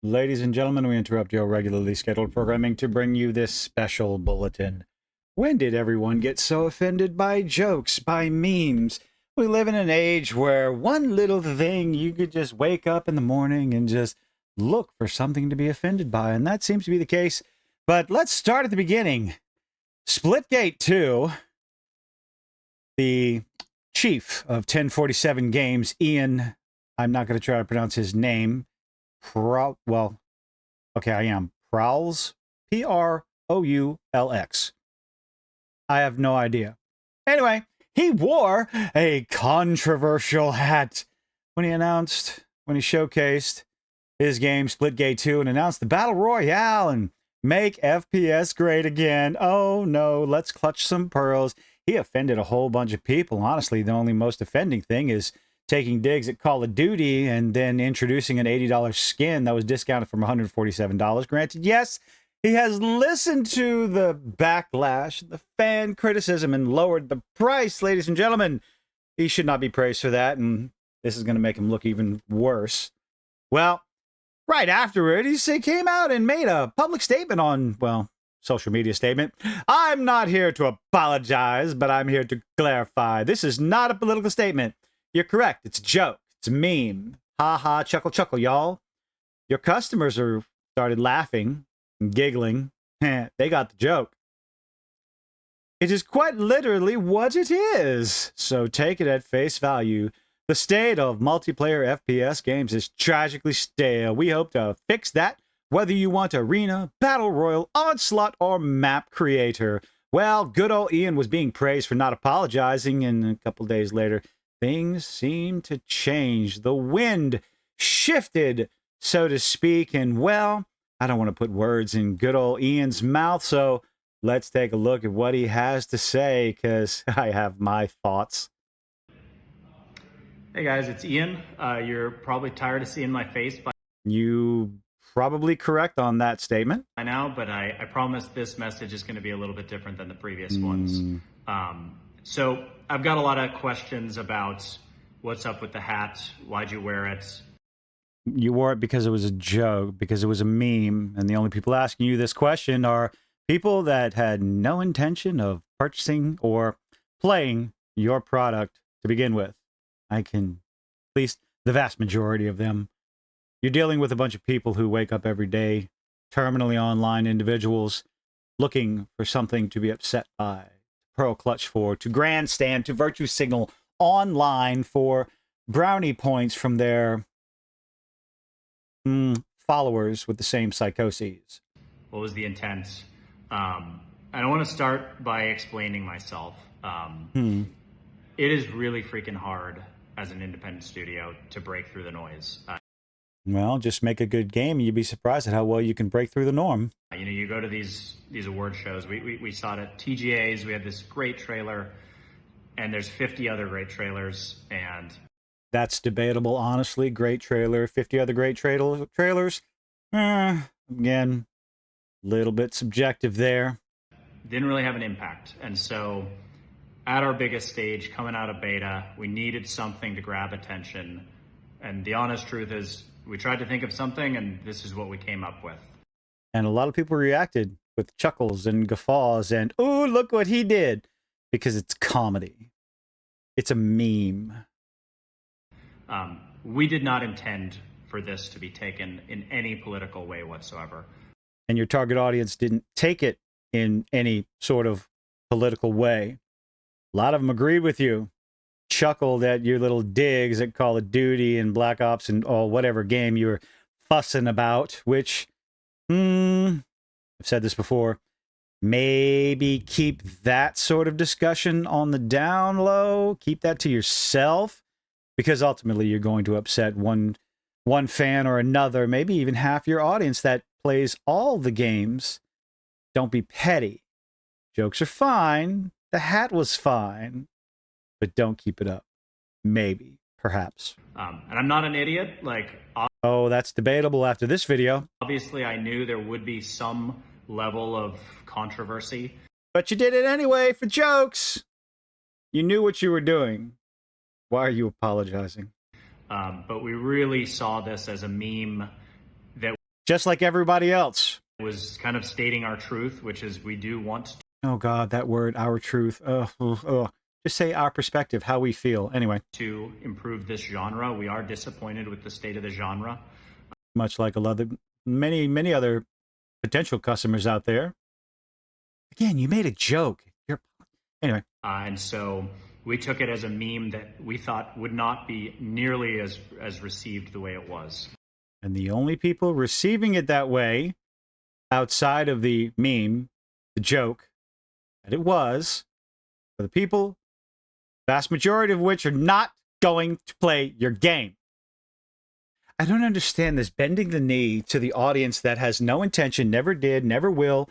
Ladies and gentlemen, we interrupt your regularly scheduled programming to bring you this special bulletin. When did everyone get so offended by jokes, by memes? We live in an age where one little thing you could just wake up in the morning and just look for something to be offended by, and that seems to be the case. But let's start at the beginning. Splitgate 2, the chief of 1047 Games, Ian, I'm not going to try to pronounce his name. Okay, I am. Prowls? Proulx. I have no idea. Anyway, he wore a controversial hat when he showcased his game Splitgate 2 and announced the Battle Royale and make FPS great again. Oh no, let's clutch some pearls. He offended a whole bunch of people. Honestly, the only most offending thing is taking digs at Call of Duty and then introducing an $80 skin that was discounted from $147. Granted, yes, he has listened to the backlash, the fan criticism, and lowered the price, ladies and gentlemen. He should not be praised for that, and this is going to make him look even worse. Well, right afterward, he came out and made a public statement on, social media statement. I'm not here to apologize, but I'm here to clarify. This is not a political statement. You're correct. It's a joke. It's a meme. Ha ha, chuckle, chuckle, y'all. Your customers started laughing and giggling. They got the joke. It is quite literally what it is. So take it at face value. The state of multiplayer FPS games is tragically stale. We hope to fix that, whether you want arena, battle royal, onslaught, or map creator. Well, good old Ian was being praised for not apologizing, and a couple days later, things seemed to change. The wind shifted, so to speak, and well, I don't want to put words in good old Ian's mouth, so let's take a look at what he has to say, because I have my thoughts. Hey guys, it's Ian. You're probably tired of seeing my face You probably correct on that statement. by now, but I promise this message is going to be a little bit different than the previous ones. So I've got a lot of questions about what's up with the hat, why'd you wear it? You wore it because it was a joke, because it was a meme, and the only people asking you this question are people that had no intention of purchasing or playing your product to begin with. I can, at least the vast majority of them. You're dealing with a bunch of people who wake up every day, terminally online individuals, looking for something to be upset by, pearl clutch for, to grandstand, to virtue signal online for brownie points from their followers with the same psychoses. What was the intent? I want to start by explaining myself. It is really freaking hard as an independent studio to break through the noise. Well, just make a good game and you'd be surprised at how well you can break through the norm. You go to these award shows. We saw it at TGA's. We had this great trailer, and there's 50 other great trailers, and that's debatable, honestly. Great trailer, 50 other great trailers. Again, a little bit subjective there. Didn't really have an impact. And so at our biggest stage, coming out of beta, we needed something to grab attention. And the honest truth is, we tried to think of something, and this is what we came up with. And a lot of people reacted with chuckles and guffaws and, oh, look what he did. Because it's comedy. It's a meme. We did not intend for this to be taken in any political way whatsoever. And your target audience didn't take it in any sort of political way. A lot of them agreed with you. Chuckled at your little digs at Call of Duty and Black Ops and whatever game you were fussing about, which, I've said this before, maybe keep that sort of discussion on the down low. Keep that to yourself, because ultimately you're going to upset one fan or another, maybe even half your audience that plays all the games. Don't be petty. Jokes are fine. The hat was fine. But don't keep it up. Maybe. Perhaps. And I'm not an idiot. Oh, that's debatable after this video. Obviously, I knew there would be some level of controversy. But you did it anyway for jokes. You knew what you were doing. Why are you apologizing? But we really saw this as a meme that just like everybody else. It was kind of stating our truth, which is we do want Oh God, that word, our truth. Just say our perspective, how we feel. Anyway, to improve this genre. We are disappointed with the state of the genre. much like many other potential customers out there. Again, you made a joke. Anyway. And so we took it as a meme that we thought would not be nearly as received the way it was. And the only people receiving it that way, outside of the meme, the joke, that it was, for the people, vast majority of which are not going to play your game. I don't understand this bending the knee to the audience that has no intention, never did, never will,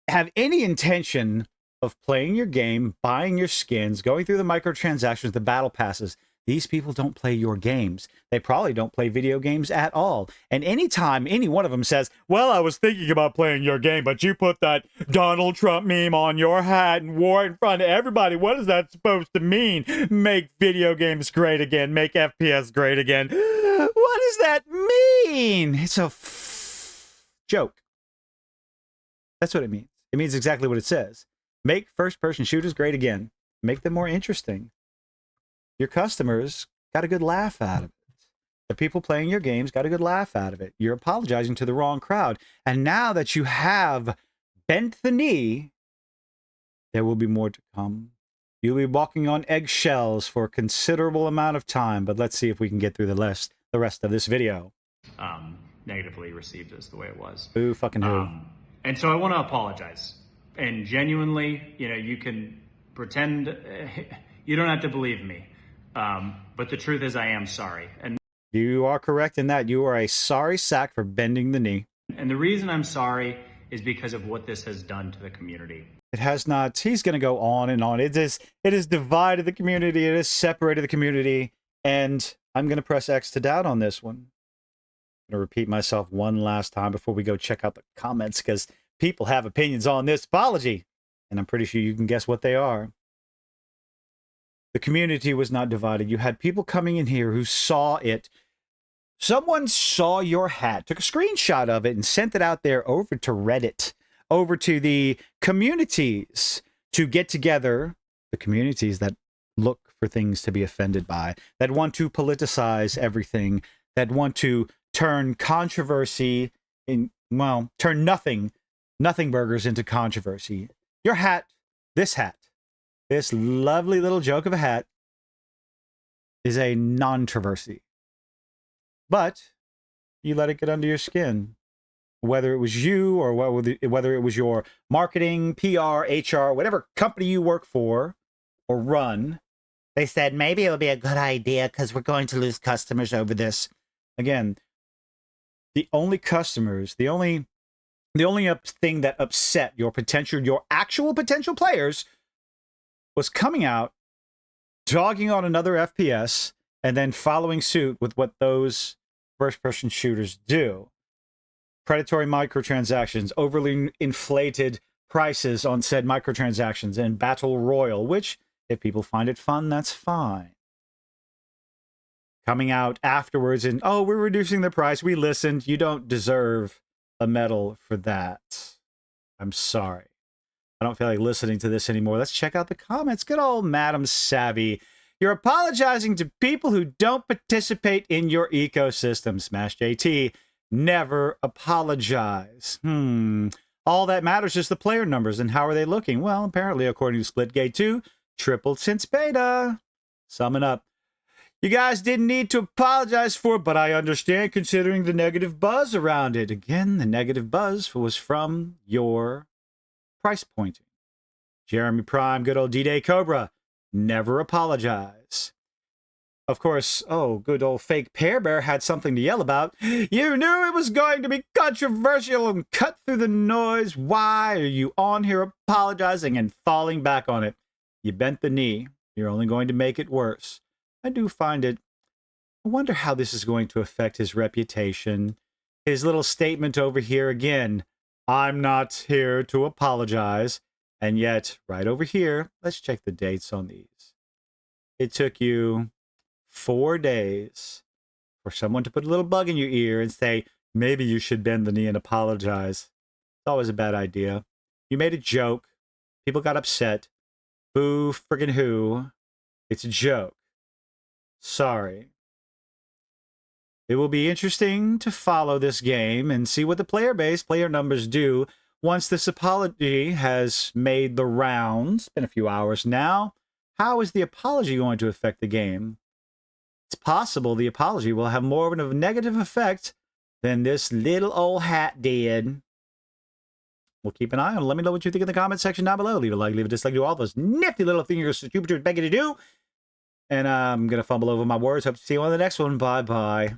have any intention of playing your game, buying your skins, going through the microtransactions, the battle passes. These people don't play your games. They probably don't play video games at all. And anytime any one of them says, well, I was thinking about playing your game, but you put that Donald Trump meme on your hat and wore it in front of everybody. What is that supposed to mean? Make video games great again. Make FPS great again. What does that mean? It's a joke. That's what it means. It means exactly what it says. Make first-person shooters great again. Make them more interesting. Your customers got a good laugh out of it. The people playing your games got a good laugh out of it. You're apologizing to the wrong crowd. And now that you have bent the knee, there will be more to come. You'll be walking on eggshells for a considerable amount of time, but let's see if we can get through the rest of this video. Negatively received as the way it was. Who fucking who? And so I want to apologize. And genuinely, you can pretend you don't have to believe me. But the truth is I am sorry. And you are correct in that. You are a sorry sack for bending the knee. And the reason I'm sorry is because of what this has done to the community. It has not. He's going to go on and on. It has divided the community. It has separated the community. And I'm going to press X to doubt on this one. I'm going to repeat myself one last time before we go check out the comments, because people have opinions on this apology. And I'm pretty sure you can guess what they are. The community was not divided. You had people coming in here who saw it. Someone saw your hat, took a screenshot of it, and sent it out there over to Reddit, over to the communities to get together, the communities that look for things to be offended by, that want to politicize everything, that want to turn controversy in, well, turn nothing burgers into controversy. Your hat, this lovely little joke of a hat, is a non-controversy. But you let it get under your skin. Whether it was you or whether it was your marketing, PR, HR, whatever company you work for or run, they said, maybe it would be a good idea because we're going to lose customers over this. Again, the only customers, the only thing that upset your actual potential players was coming out, dogging on another FPS, and then following suit with what those first-person shooters do. Predatory microtransactions, overly inflated prices on said microtransactions, and Battle Royale, which, if people find it fun, that's fine. Coming out afterwards and, oh, we're reducing the price, we listened, you don't deserve a medal for that. I'm sorry. I don't feel like listening to this anymore. Let's check out the comments. Good old Madam Savvy. You're apologizing to people who don't participate in your ecosystem. Smash JT. Never apologize. All that matters is the player numbers, and how are they looking? Well, apparently, according to Splitgate 2, tripled since beta. Summing up. You guys didn't need to apologize for it, but I understand considering the negative buzz around it. Again, the negative buzz was from your price pointing. Jeremy Prime, good old D-Day Cobra. Never apologize. Of course, oh, good old fake Pear Bear had something to yell about. You knew it was going to be controversial and cut through the noise. Why are you on here apologizing and falling back on it? You bent the knee. You're only going to make it worse. I do find it. I wonder how this is going to affect his reputation. His little statement over here again. I'm not here to apologize. And yet, right over here, let's check the dates on these. It took you 4 days for someone to put a little bug in your ear and say, maybe you should bend the knee and apologize. It's always a bad idea. You made a joke. People got upset. Boo friggin' who. It's a joke. Sorry. It will be interesting to follow this game and see what the player numbers do once this apology has made the rounds. It's been a few hours now. How is the apology going to affect the game? It's possible the apology will have more of a negative effect than this little old hat did. We'll keep an eye on it. Let me know what you think in the comment section down below. Leave a like, leave a dislike, do all those nifty little things Jupiter's begging you to do. And I'm going to fumble over my words. Hope to see you on the next one. Bye-bye.